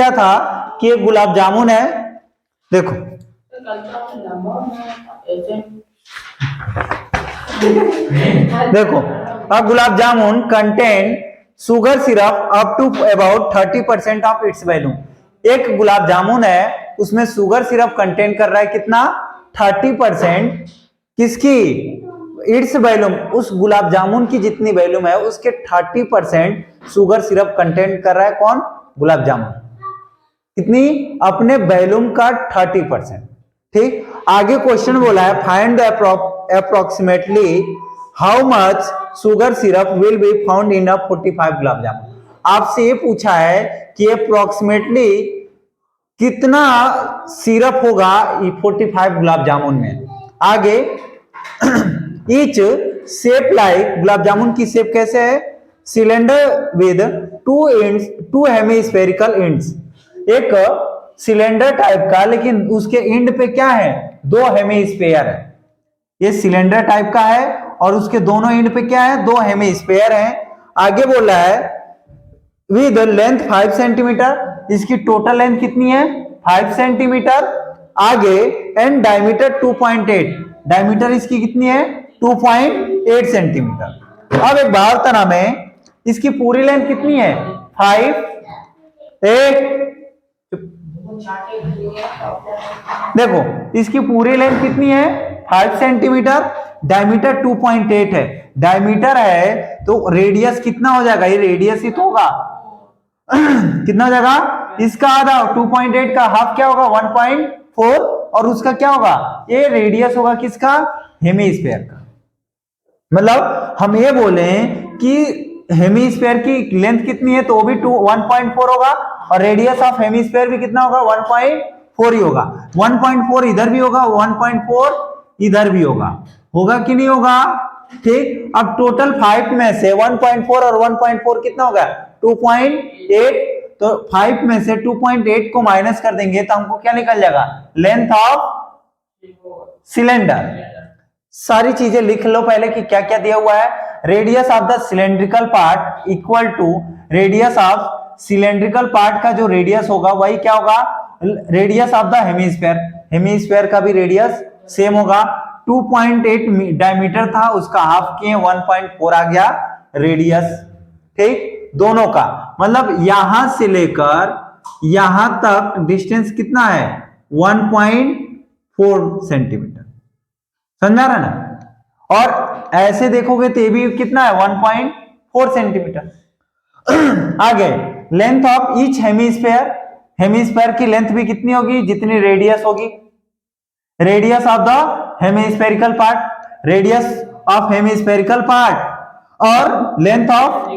क्या था कि एक गुलाब जामुन है, देखो देखो, अब gulab jamun contain sugar syrup up to about 30% of its value. एक गुलाब जामुन है, उसमें शुगर सिरप कंटेन कर रहा है कितना, 30%। किसकी, इट्स वैल्यूम, उस गुलाब जामुन की जितनी वैल्यूम है उसके 30% शुगर सिरप कंटेन कर रहा है। कौन, गुलाब जामुन। कितनी, अपने वैल्यूम का 30%। ठीक, आगे क्वेश्चन बोला है find the approximately how much sugar syrup will be found in अ 45 गुलाब जामुन। आपसे ये पूछा है कि अप्रोक्सीमेटली कितना सिरप होगा 45 गुलाब जामुन में। आगे each shape like, gulab jamun की शेप कैसे है, cylinder with two hemispherical ends, एक सिलेंडर टाइप का, लेकिन उसके एंड पे क्या है, दो हेमिस्फेयर है। ये सिलेंडर टाइप का है और उसके दोनों एंड पे क्या है, दो हेमिस्फेयर है। आगे बोला है विद लेंथ 5 सेंटीमीटर, इसकी टोटल लेंथ कितनी है, 5 सेंटीमीटर। आगे एंड डायमीटर 2.8, डायमीटर इसकी कितनी है, 2.8 सेंटीमीटर। अब एक भारतना में इसकी पूरी लेंथ कितनी है, 5, देखो इसकी पूरी लेंथ कितनी है, 5 सेंटीमीटर, डायमीटर 2.8 है। डायमीटर है तो रेडियस कितना हो जाएगा, ये रेडियस ही तो होगा कितना हो जाएगा, इसका आधा, 2.8 का हाफ क्या होगा, 1.4, और उसका क्या होगा, ये रेडियस होगा किसका, हेमिस्फेयर का। मतलब हम ये बोले कि हेमिस्फेयर की लेंथ कितनी है, तो वो भी 1.4 होगा, और रेडियस ऑफ हेमिस्फेयर भी कितना होगा, 1.4 ही होगा। 1.4 इधर भी होगा, 1.4 इधर भी होगा कि नहीं होगा। ठीक, अब टोटल 5 में से 1.4 और 1.4 कितना होगा, 2.8, तो 5 में से 2.8 को माइनस कर देंगे तो हमको क्या निकल जाएगा, लेंथ ऑफ सिलेंडर। सारी चीजें लिख लो पहले कि क्या क्या दिया हुआ है। Radius of the cylindrical part equal to radius of cylindrical part का जो रेडियस होगा वही क्या होगा, radius of the hemisphere. Hemisphere का भी रेडियस सेम होगा। 2.8 डायमीटर था, उसका हाफ किए 1.4 आ गया रेडियस। ठीक, दोनों का मतलब यहां से लेकर यहां तक डिस्टेंस कितना है, 1.4 सेंटीमीटर। समझा रहा ना। और ऐसे देखोगे तो ये भी कितना है, 1.4 सेंटीमीटर। आगे length of each hemisphere, hemisphere की लेंथ भी कितनी होगी, जितनी रेडियस होगी। Radius of the hemispherical part, radius of hemispherical part और लेंथ ऑफ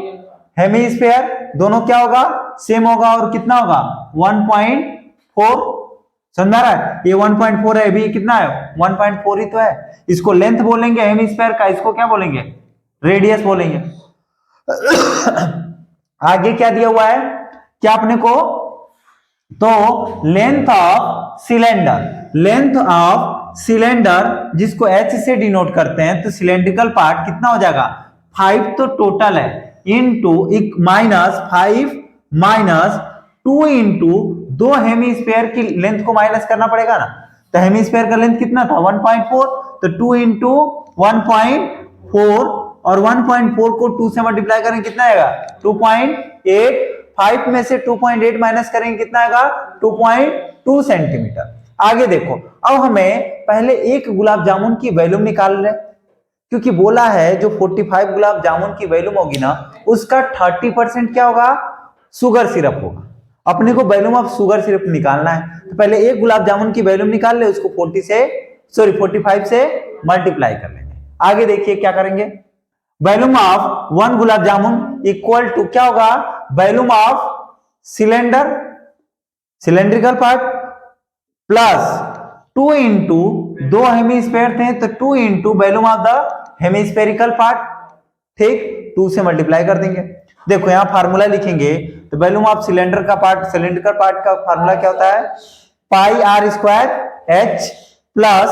हेमिस्फेयर दोनों क्या होगा, सेम होगा, और कितना होगा, 1.4। समझा रहा है, ये 1.4 है, भी कितना है, 1.4 ही तो है। इसको लेंथ बोलेंगे हेमिस्फेयर का, इसको क्या बोलेंगे, रेडियस बोलेंगे। आगे क्या दिया हुआ है क्या अपने को, तो length of cylinder, length of cylinder जिसको H से डिनोट करते हैं, तो सिलेंड्रिकल पार्ट कितना हो जाएगा, 5 तो टोटल है, इनटू -5 माइनस 2 इंटू दो हेमिस्फेयर की लेंथ को माइनस करना पड़ेगा ना। तो हेमिस्फेयर का लेंथ कितना था, 1.4, तो 2 इंटू 1.4, और 1.4 को 2 से मल्टीप्लाई करेंगे कितना आएगा, 2.8। 5 में से 2.8 माइनस करेंगे कितना आएगा, 2.2 सेंटीमीटर। आगे देखो, अब हमें पहले एक गुलाब जामुन की वैल्यूम निकाल रहे, क्योंकि बोला है जो 45 गुलाब जामुन की वैल्यूम होगी ना, उसका 30% क्या होगा, शुगर सिरप होगा। अपने को वैल्यूम ऑफ शुगर सिरप निकालना है, तो पहले एक गुलाब जामुन की वैल्यूम निकाल ले, उसको 45 से मल्टीप्लाई कर लेंगे। आगे देखिए क्या करेंगे, volume of 1 gulab jamun equal to क्या होगा, volume of cylinder, cylindrical part, plus 2 into दो हेमिस्फेयर थे, तो 2 into volume of the hemispherical part. ठीक, 2 से मल्टीप्लाई कर देंगे। देखो यहां फार्मूला लिखेंगे, तो वैल्यूम ऑफ सिलेंडर का पार्ट, सिलेंड्रिकल पार्ट का फार्मूला क्या होता है, पाई are square H plus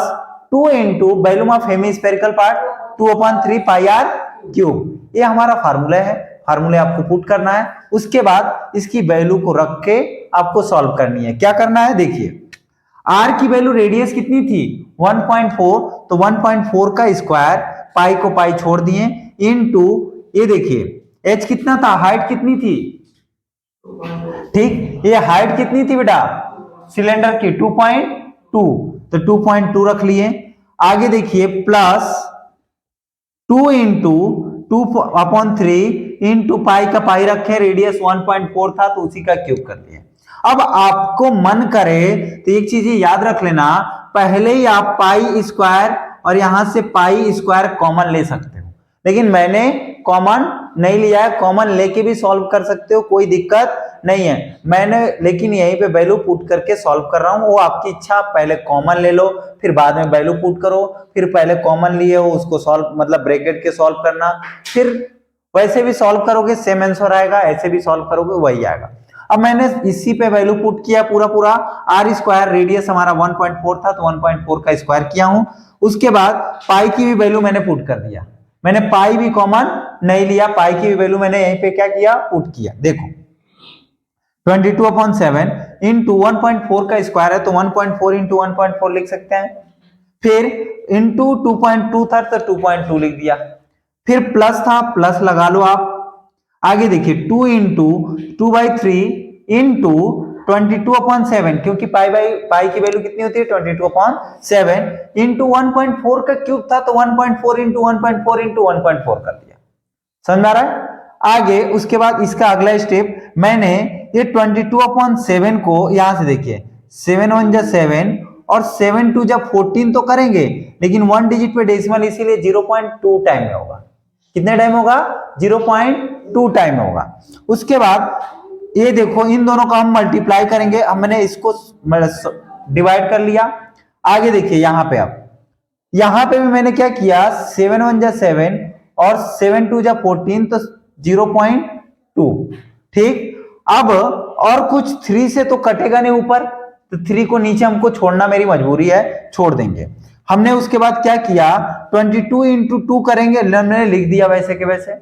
2 into volume of hemispherical part 2/3 pi are cube. ये हमारा फार्मूला है, फार्मूले आपको पुट करना है। उसके बाद इसकी वैल्यू को रख के आपको सॉल्व करनी है। क्या करना है, देखिए r की वैल्यू रेडियस कितनी थी 1.4, तो 1.4 का स्क्वायर, पाई को पाई छोड़ दिए, इनटू ये देखिए h कितना था, हाइट कितनी थी, ठीक, ये हाइट कितनी थी बेटा सिलेंडर की 2.2, तो 2.2 रख लिए। आगे देखिए प्लस 2 इंटू 2/3 इंटू पाई का पाई रखे, रेडियस 1.4 था तो उसी का क्यूब कर दिया। अब आपको मन करे तो एक चीज याद रख लेना, पहले ही आप पाई स्क्वायर और यहां से पाई स्क्वायर कॉमन ले सकते हो, लेकिन मैंने कॉमन नहीं लिया है, कॉमन लेके भी सॉल्व कर सकते हो, कोई दिक्कत नहीं है। मैंने लेकिन यहीं पे वैल्यू पुट करके सॉल्व कर रहा हूं, वो आपकी इच्छा, पहले कॉमन ले लो फिर बाद में वैल्यू पुट करो, फिर पहले कॉमन लिए हो उसको सॉल्व मतलब ब्रैकेट के सॉल्व करना, फिर वैसे भी सॉल्व करोगे सेम आंसर आएगा, ऐसे भी सॉल्व करोगे वही आएगा। अब मैंने इसी पे वैल्यू पुट किया पूरा आर स्क्वायर, रेडियस हमारा 1.4 था तो 1.4 का स्क्वायर किया हूं। उसके बाद पाई की भी वैल्यू मैंने पुट कर दिया, मैंने पाई भी कॉमन नहीं लिया, पाई की भी वैल्यू मैंने यहीं पे क्या किया, पुट किया। देखो 22/7 इंटू 1.4 का स्क्वायर है तो 1.4 इंटू 1.4 लिख सकते हैं, फिर इंटू 2.2 था तो 2.2 लिख दिया, फिर प्लस था प्लस लगा लो आप। आगे देखिए 2 इंटू 2/3 इंटू 22/7, क्योंकि पाई की वैल्यू कितनी होती है 22/7 इंटू 1.4 का क्यूब था तो 1.4 इंटू 1.4 इंटू 1.4 कर दिया। समझ आ रहा है? आगे उसके बाद इसका अगला स्टेप, मैंने ये 22/7 को यहां से देखिए 7 1 जा 7 और 7 2 जा 14 तो करेंगे, लेकिन 1 डिजिट पे डेसिमल इसीलिए 0.2 टाइम में होगा। कितने टाइम होगा, 0.2 टाइम होगा। उसके बाद ये देखो इन दोनों का हम मल्टीप्लाई करेंगे, हमने इसको डिवाइड कर लिया। आगे देखिए यहां पे, अब यहां पे भी मैंने क्या किया, 7 1 जा 7 और 7 2 जा 14 तो 0.2, ठीक। अब और कुछ 3 से तो कटेगा नहीं ऊपर, तो 3 को नीचे हमको छोड़ना मेरी मजबूरी है, छोड़ देंगे। हमने उसके बाद क्या किया, 22 इंटू 2 करेंगे, हमने लिख दिया वैसे के वैसे,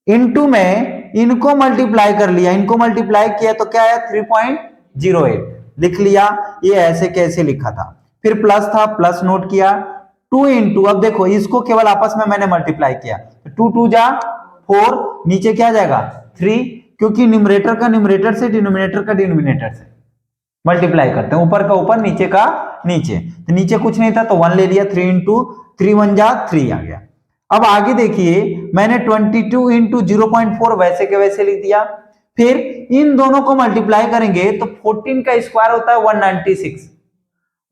इंटू में इनको मल्टीप्लाई कर लिया, इनको मल्टीप्लाई किया तो क्या आया 3.08 लिख लिया, ये ऐसे कैसे लिखा था। फिर प्लस था प्लस नोट किया, 2 इंटू, अब देखो इसको केवल आपस में मैंने मल्टीप्लाई किया, 2 2 जा 4, नीचे क्या जाएगा 3, क्योंकि न्यूमरेटर का न्यूमरेटर से, डिनोमिनेटर का डिनोमिनेटर से मल्टीप्लाई करते हैं, ऊपर का ऊपर नीचे का नीचे, तो नीचे कुछ नहीं था तो 1 ले लिया, 3 इंटू 3 1 जा 3 आ गया। अब आगे देखिए मैंने 22 इंटू 0.4 वैसे के वैसे लिख दिया, फिर इन दोनों को मल्टीप्लाई करेंगे तो 14 का स्क्वायर होता है 196,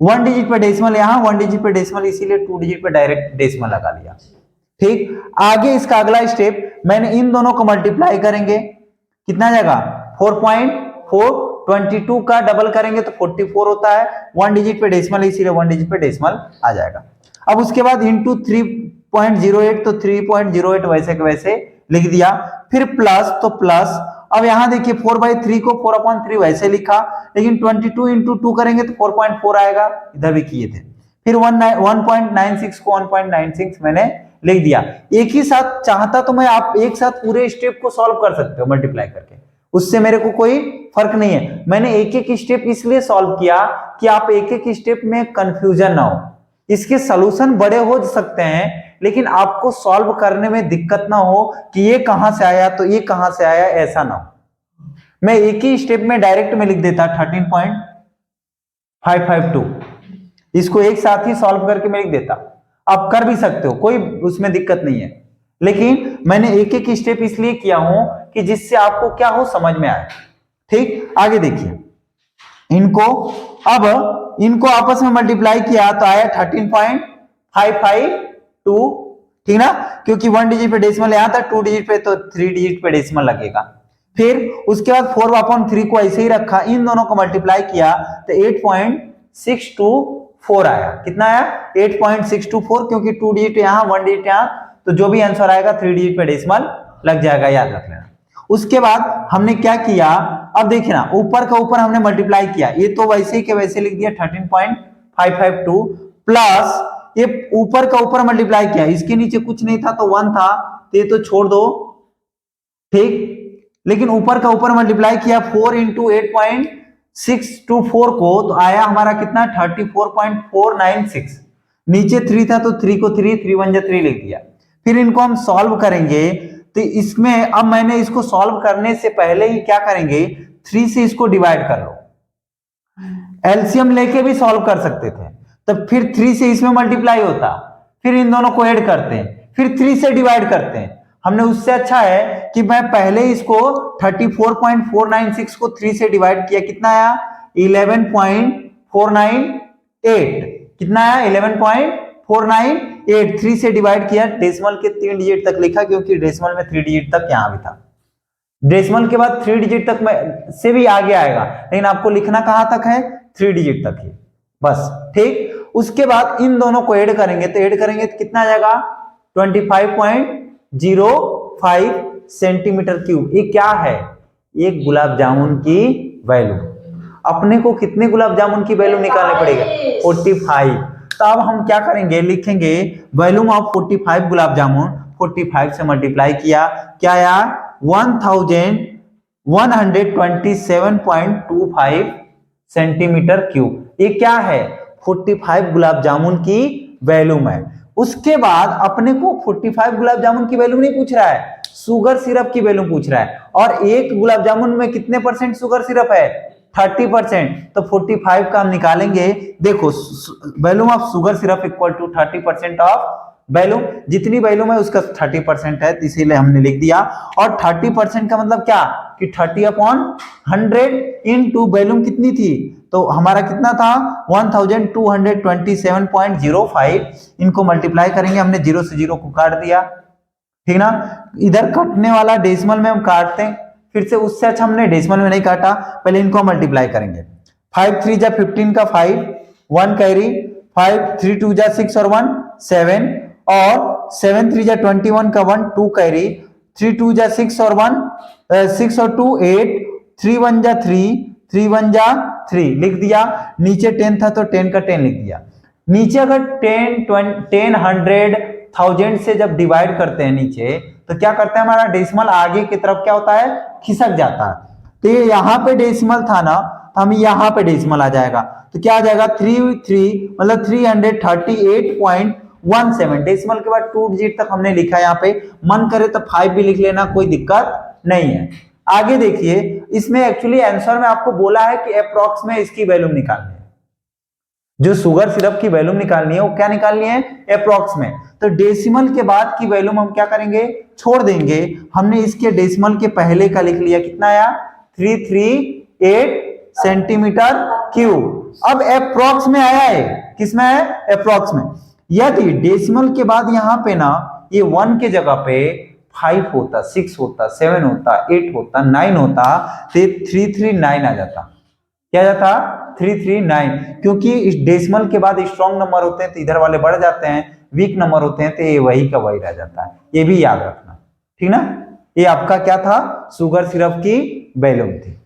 1 डिजिट पे डेसिमल, यहां 1 डिजिट पे डेसिमल इसीलिए 2 डिजिट पे डायरेक्ट डेसिमल लगा लिया, ठीक। आगे इसका अगला स्टेप, मैंने इन दोनों को मल्टीप्लाई करेंगे, कितना जाएगा 4.4, 22 का डबल करेंगे तो 44 होता है, 1 डिजिट पे डेसिमल इसीलिए 1 डिजिट पे डेसिमल आ जाएगा। अब उसके बाद इंटू 3.08 तो 3.08 वैसे के वैसे लिख दिया, फिर प्लस तो प्लस, अब यहां देखिए 4/3 को 4/3 वैसे लिखा, लेकिन 22 इंटू 2 करेंगे तो 4.4 आएगा, इधर भी किए थे। फिर 1.96 को 1.96 मैंने लिख दिया। एक ही साथ चाहता तो मैं आप एक साथ पूरे स्टेप को सॉल्व कर सकते हो मल्टीप्लाई करके, उससे मेरे को कोई फर्क नहीं है। मैंने एक एक स्टेप इसलिए सॉल्व किया कि आप एक एक स्टेप में कंफ्यूजन ना हो, इसके सॉल्यूशन बड़े हो सकते हैं लेकिन आपको सॉल्व करने में दिक्कत ना हो कि ये कहां से आया तो ये कहां से आया, ऐसा ना हो। मैं एक ही स्टेप में डायरेक्ट में लिख देता 13.552, इसको एक साथ ही सॉल्व करके मैं लिख देता, आप कर भी सकते हो, कोई उसमें दिक्कत नहीं है, लेकिन मैंने एक एक स्टेप इसलिए किया हूं कि जिससे आपको क्या हो समझ में आए, ठीक। आगे देखिए इनको आपस में मल्टीप्लाई किया तो आया 13.552, ठीक ना, क्योंकि 1 डिजिट पे डेसिमल यहां था, 2 डिजिट पे तो 3 डिजिट पे डेसिमल लगेगा। फिर उसके बाद 4/3 को ऐसे ही रखा, इन दोनों को मल्टीप्लाई किया तो 8.624 आया, कितना आया 8.624, क्योंकि 2 डिजिट यहां 1 डिजिट यहां, तो जो भी आंसर आएगा 3 डिजिट पे डेसिमल लग जाएगा, याद रख लेना। उसके बाद हमने क्या किया, अब देखिए ना ऊपर का ऊपर हमने मल्टीप्लाई किया, ये तो वैसे ही के वैसे लिख दिया 13.552 प्लस ये ऊपर का ऊपर मल्टीप्लाई किया, इसके नीचे कुछ नहीं था तो 1 था तो ये तो छोड़ दो, ठीक। लेकिन ऊपर का ऊपर मल्टीप्लाई किया 4 इंटू 8.624 को, तो आया हमारा कितना 34.496। नीचे 3 था तो 3 को 3 1 जा 3 लिख दिया। फिर इनको हम सॉल्व करेंगे, तो इसमें अब मैंने इसको सॉल्व करने से पहले ही क्या करेंगे, 3 से इसको डिवाइड कर लो। एलसीएम लेके भी सॉल्व कर सकते थे, तब फिर 3 से इसमें मल्टीप्लाई होता, फिर इन दोनों को ऐड करते हैं, फिर 3 से डिवाइड करते हैं। हमने उससे अच्छा है कि मैं पहले इसको 34.496 को 3 से डिवाइड किया, कितना आया 11.498। कितना आया 11.498। 3 से डिवाइड किया, डेसिमल के 3 डिजिट तक लिखा, क्योंकि डेसिमल में 3 डिजिट तक यहां भी था। डेसिमल के बाद 3 डिजिट तक में से भी आगे आएगा, लेकिन आपको लिखना कहां तक है, 3 डिजिट तक ही बस। ठीक, उसके बाद इन दोनों को ऐड करेंगे, तो ऐड करेंगे तो कितना आ जाएगा 25.05 सेंटीमीटर क्यूब। ये क्या है, एक गुलाब जामुन की वैल्यू। अपने को कितने गुलाब जामुन की वैल्यू निकालने पड़ेगा 45। तो अब हम क्या करेंगे, लिखेंगे वॉल्यूम ऑफ 45 गुलाब जामुन, 45 से मल्टीप्लाई किया, क्या आया 1127.25 सेंटीमीटर क्यूब। ये क्या है 45 गुलाब जामुन की वॉल्यूम है। उसके बाद अपने को 45 गुलाब जामुन की वैल्यू नहीं पूछ रहा है, शुगर सिरप की वैल्यू पूछ रहा है। और एक गुलाब जामुन में कितने परसेंट शुगर सिरप है 30%। तो 45 का हम निकालेंगे, देखो volume of sugar syrup equal to 30% of volume, जितनी वैल्यूम है उसका 30% है, इसीलिए हमने लिख दिया। और 30% का मतलब क्या कि 30/100 इनटू वैल्यूम कितनी थी, तो हमारा कितना था 1227.05। इनको मल्टीप्लाई करेंगे, हमने 0 से 0 को काट दिया, ठीक ना। इधर कटने वाला डेसिमल में हम काटते हैं, फिर से उससे अच्छा हमने डेसिमल में नहीं काटा, पहले इनको मल्टीप्लाई करेंगे। 5 3 जा 15 का 5, 1 कैरी, 5 3 2 जा 6 और 1 7, और 7 3 जा 21 का 1 2 कैरी, 3 2 जा 6 और 1 6 और 2 8, 3 1 जा 3, 3 1 जा 3 लिख दिया। नीचे 10 था तो 10 का 10 लिख दिया। नीचे अगर 10 100 1000 से जब डिवाइड करते हैं नीचे, तो क्या करते हैं, हमारा डेसिमल आगे की तरफ क्या होता है, खिसक जाता है। तो ये यहाँ पे डेसिमल था ना, तो हम यहाँ पे डेसिमल आ जाएगा, तो क्या आ जाएगा 3 मतलब 338.17। डेसिमल के बाद 2 डिजिट तक हमने लिखा, यहाँ पे मन करे तो 5 भी लिख लेना, कोई दिक्कत नहीं है। आगे देखिए, इसमें एक्चुअली आंसर में आपको बोला है कि अप्रॉक्स में इसकी वैल्यू निकालनी है, जो शुगर सिरप की वैल्यूम निकालनी है वो क्या निकालनी है अप्रॉक्स में। तो डेसिमल के बाद की वैल्यूम हम क्या करेंगे, छोड़ देंगे। हमने इसके डेसिमल के पहले का लिख लिया, कितना आया 338 सेंटीमीटर क्यूब। अब अप्रॉक्स में आया है, किसमें है अप्रॉक्स में। यदि डेसिमल के बाद यहाँ पे ना ये 1 के जगह पे 5 होता, 6 होता, 7 होता, 8 होता, 9 होता, तो 339 आ जाता। क्या जाता 339, क्योंकि इस डेसिमल के बाद स्ट्रॉन्ग नंबर होते हैं तो इधर वाले बढ़ जाते हैं, वीक नंबर होते हैं तो ये वही का वही रह जाता है। ये भी याद रखना, ठीक ना। ये आपका क्या था, शुगर सिरप की वैल्यूम थी।